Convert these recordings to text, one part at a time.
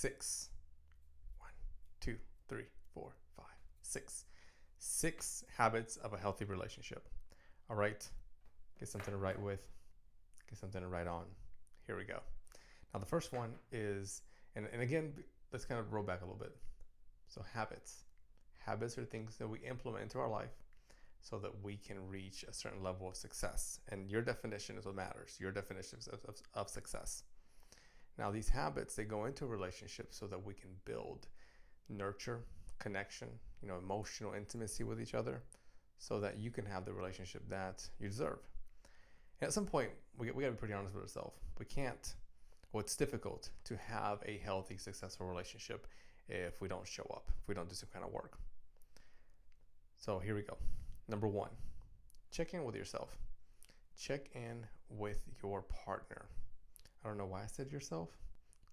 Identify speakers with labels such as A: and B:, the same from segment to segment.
A: 6. 1, 2, 3, 4, 5, 6. 6 habits of a healthy relationship. All right, get something to write with, get something to write on. Here we go. Now the first one is, and again, let's kind of roll back a little bit. So habits. Habits are things that we implement into our life so that we can reach a certain level of success. And your definition is what matters, your definition of success. Now these habits, they go into a relationship so that we can build, nurture, connection, emotional intimacy with each other so that you can have the relationship that you deserve. And at some point, we got to be pretty honest with ourselves. We can't, well, it's difficult to have a healthy, successful relationship if we don't show up, if we don't do some kind of work. So here we go. Number 1, check in with yourself. Check in with your partner. I don't know why I said yourself,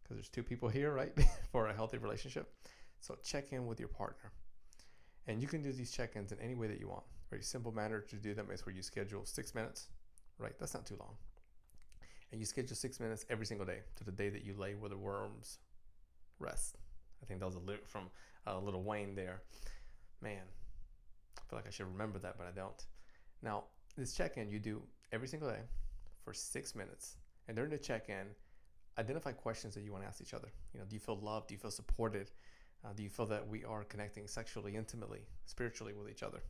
A: because there's 2 people here, right, for a healthy relationship. So check in with your partner. And you can do these check-ins in any way that you want. Very simple manner to do them is where you schedule 6 minutes, right? That's not too long. And you schedule 6 minutes every single day to the day that you lay where the worms rest. I think that was a lyric from Lil Wayne there. Man, I feel like I should remember that, but I don't. Now, this check-in you do every single day for 6 minutes. And during the check-in, identify questions that you want to ask each other. Do you feel loved? Do you feel supported? Do you feel that we are connecting sexually, intimately, spiritually with each other?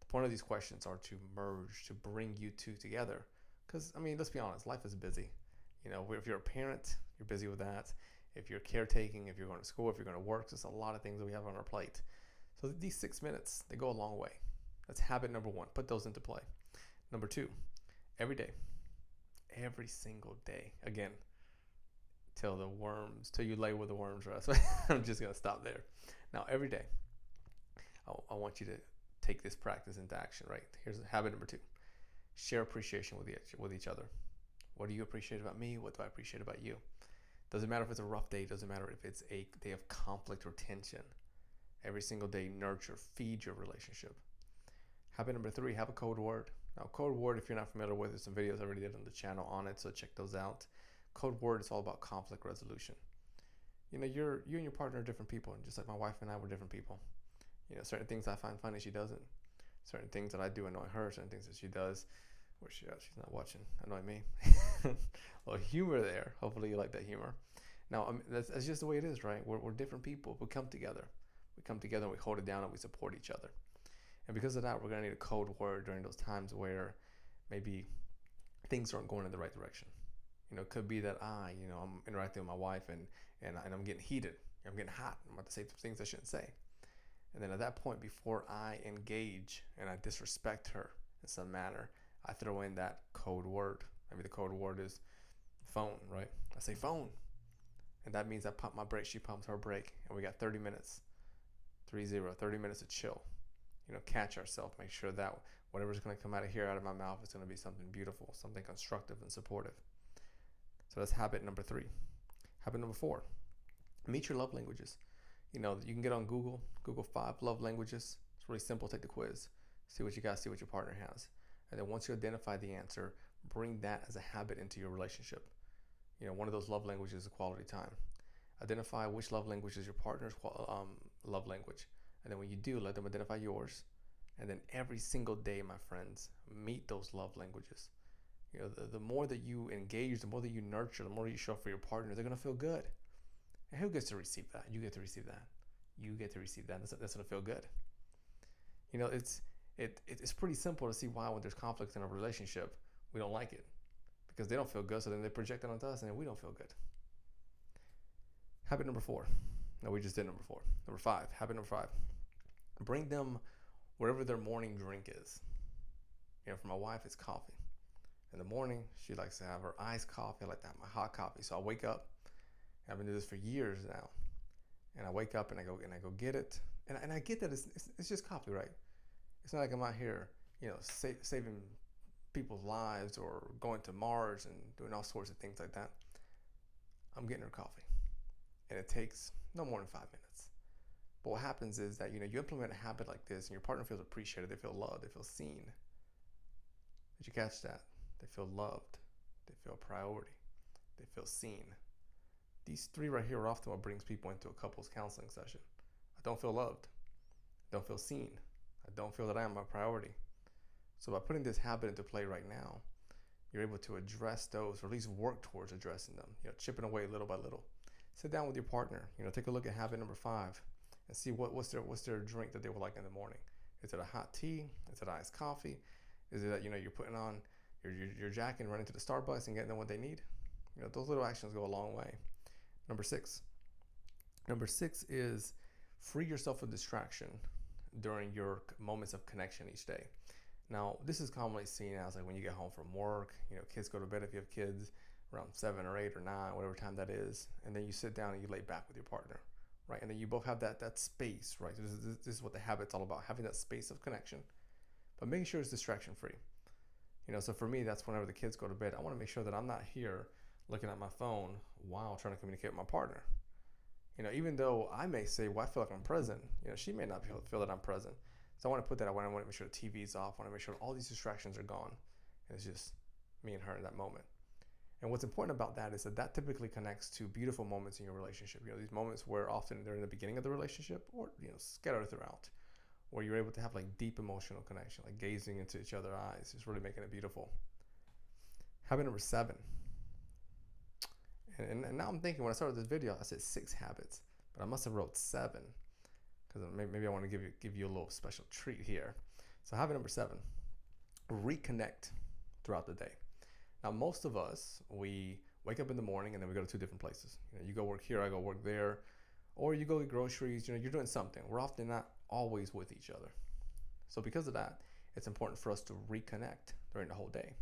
A: The point of these questions are to merge, to bring you two together. Because, let's be honest, life is busy. If you're a parent, you're busy with that. If you're caretaking, if you're going to school, if you're going to work, there's a lot of things that we have on our plate. So these 6 minutes, they go a long way. That's habit number 1. Put those into play. Number 2, every day, every single day. Again, till you lay where the worms rest. I'm just going to stop there. Now, every day, I want you to take this practice into action, right? Here's habit number 2. Share appreciation with each other. What do you appreciate about me? What do I appreciate about you? Doesn't matter if it's a rough day. Doesn't matter if it's a day of conflict or tension. Every single day, nurture, feed your relationship. Habit number 3, have a code word. Now, code word, if you're not familiar with it, some videos I already did on the channel on it, so check those out. Code word is all about conflict resolution. You and your partner are different people, and just like my wife and I were different people. Certain things I find funny, she doesn't. Certain things that I do annoy her. Certain things that she does, where she's not watching, annoy me. A little humor there. Hopefully you like that humor. Now, that's just the way it is, right? We're different people. We come together. And we hold it down and we support each other. And because of that, we're going to need a code word during those times where maybe things aren't going in the right direction. It could be that I'm interacting with my wife and I'm getting heated. I'm getting hot. I'm about to say things I shouldn't say. And then at that point, before I engage and I disrespect her in some manner, I throw in that code word. Maybe the code word is phone, right? I say phone. And that means I pump my brake, she pumps her brake, and we got 30 minutes. 30 minutes of chill. Catch ourselves, make sure that whatever's going to come out of my mouth is going to be something beautiful, something constructive and supportive. So that's habit number 3. Habit number 4, meet your love languages. You can get on Google 5 love languages. It's really simple. Take the quiz, see what you got, see what your partner has. And then once you identify the answer, bring that as a habit into your relationship. One of those love languages is quality time. Identify which love language is your partner's love language. And then when you do, let them identify yours. And then every single day, my friends, meet those love languages. The more that you engage, the more that you nurture, the more you show up for your partner, they're going to feel good. And who gets to receive that? You get to receive that. You get to receive that. That's going to feel good. It's pretty simple to see why when there's conflict in a relationship, we don't like it. Because they don't feel good, so then they project it onto us, and then we don't feel good. Habit number 4. No, we just did number 4. Number 5. Habit number 5. Bring them whatever their morning drink is. For my wife, it's coffee. In the morning, she likes to have her iced coffee. I like to have my hot coffee. So I wake up. I've been doing this for years now. And I wake up and I go get it. And I get that it's just coffee, right? It's not like I'm out here, saving people's lives or going to Mars and doing all sorts of things like that. I'm getting her coffee. And it takes no more than 5 minutes. But what happens is that, you implement a habit like this and your partner feels appreciated, they feel loved, they feel seen. Did you catch that? They feel loved. They feel priority. They feel seen. These three right here are often what brings people into a couples counseling session. I don't feel loved. I don't feel seen. I don't feel that I am a priority. So by putting this habit into play right now, you're able to address those, or at least work towards addressing them, chipping away little by little. Sit down with your partner, take a look at habit number 5 and see what's their drink that they would like in the morning. Is it a hot tea? Is it iced coffee? Is it that, you're putting on your jacket and running to the Starbucks and getting them what they need? Those little actions go a long way. Number 6 is free yourself of distraction during your moments of connection each day. Now, this is commonly seen as like when you get home from work, kids go to bed if you have kids around 7 or 8 or 9, whatever time that is, and then you sit down and you lay back with your partner, right? And then you both have that space, right? This is what the habit's all about, having that space of connection, but making sure it's distraction free. So for me, that's whenever the kids go to bed, I want to make sure that I'm not here looking at my phone while trying to communicate with my partner. Even though I may say, well, I feel like I'm present, she may not feel that I'm present. So I want to put that away. I want to make sure the TV's off. I want to make sure all these distractions are gone. And it's just me and her in that moment. And what's important about that is that typically connects to beautiful moments in your relationship. These moments where often they're in the beginning of the relationship or, scattered throughout, where you're able to have like deep emotional connection, like gazing into each other's eyes, just really making it beautiful. Habit number 7. And now I'm thinking, when I started this video, I said 6 habits, but I must have wrote 7. Because maybe I want to give you a little special treat here. So habit number 7, reconnect throughout the day. Now, most of us, we wake up in the morning and then we go to 2 different places. You go work here, I go work there, or you go get groceries, you're doing something. We're often not always with each other. So because of that, it's important for us to reconnect during the whole day.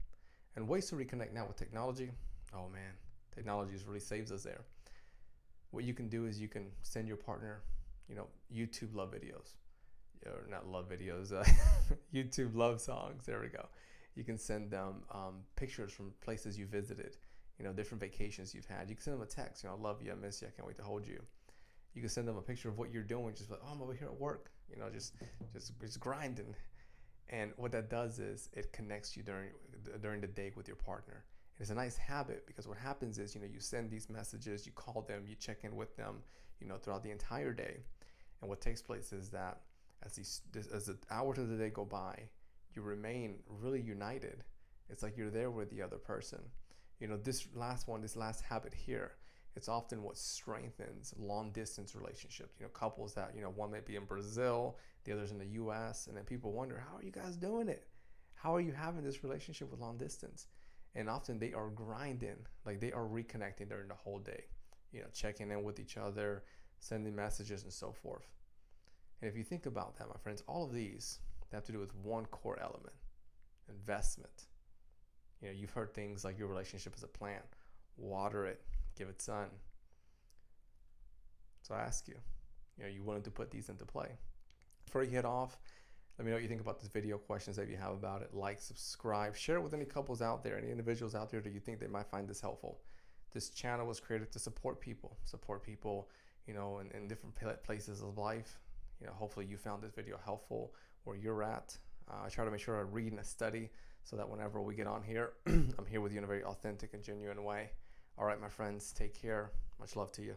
A: And ways to reconnect now with technology, oh man, technology really saves us there. What you can do is you can send your partner YouTube love videos, or not love videos, YouTube love songs. There we go. You can send them pictures from places you visited, different vacations you've had. You can send them a text, I love you, I miss you, I can't wait to hold you. You can send them a picture of what you're doing, just like, oh, I'm over here at work, just grinding. And what that does is it connects you during the day with your partner. And it's a nice habit because what happens is, you send these messages, you call them, you check in with them, throughout the entire day. And what takes place is that as the hours of the day go by, you remain really united. It's like you're there with the other person. This last habit here, it's often what strengthens long distance relationships. Couples that, one may be in Brazil, the other's in the US, and then people wonder, how are you guys doing it? How are you having this relationship with long distance? And often they are grinding, like they are reconnecting during the whole day, checking in with each other, sending messages and so forth. And if you think about that, my friends, all of these have to do with one core element: investment. You've heard things like your relationship is a plant. Water it, give it sun. So I ask you, are you willing to put these into play? Before you head off, let me know what you think about this video, questions that you have about it. Like, subscribe, share it with any couples out there, any individuals out there that you think they might find this helpful. This channel was created to support people, in different places of life. Hopefully you found this video helpful where you're at. I try to make sure I read and study so that whenever we get on here, I'm here with you in a very authentic and genuine way. All right, my friends, take care. Much love to you.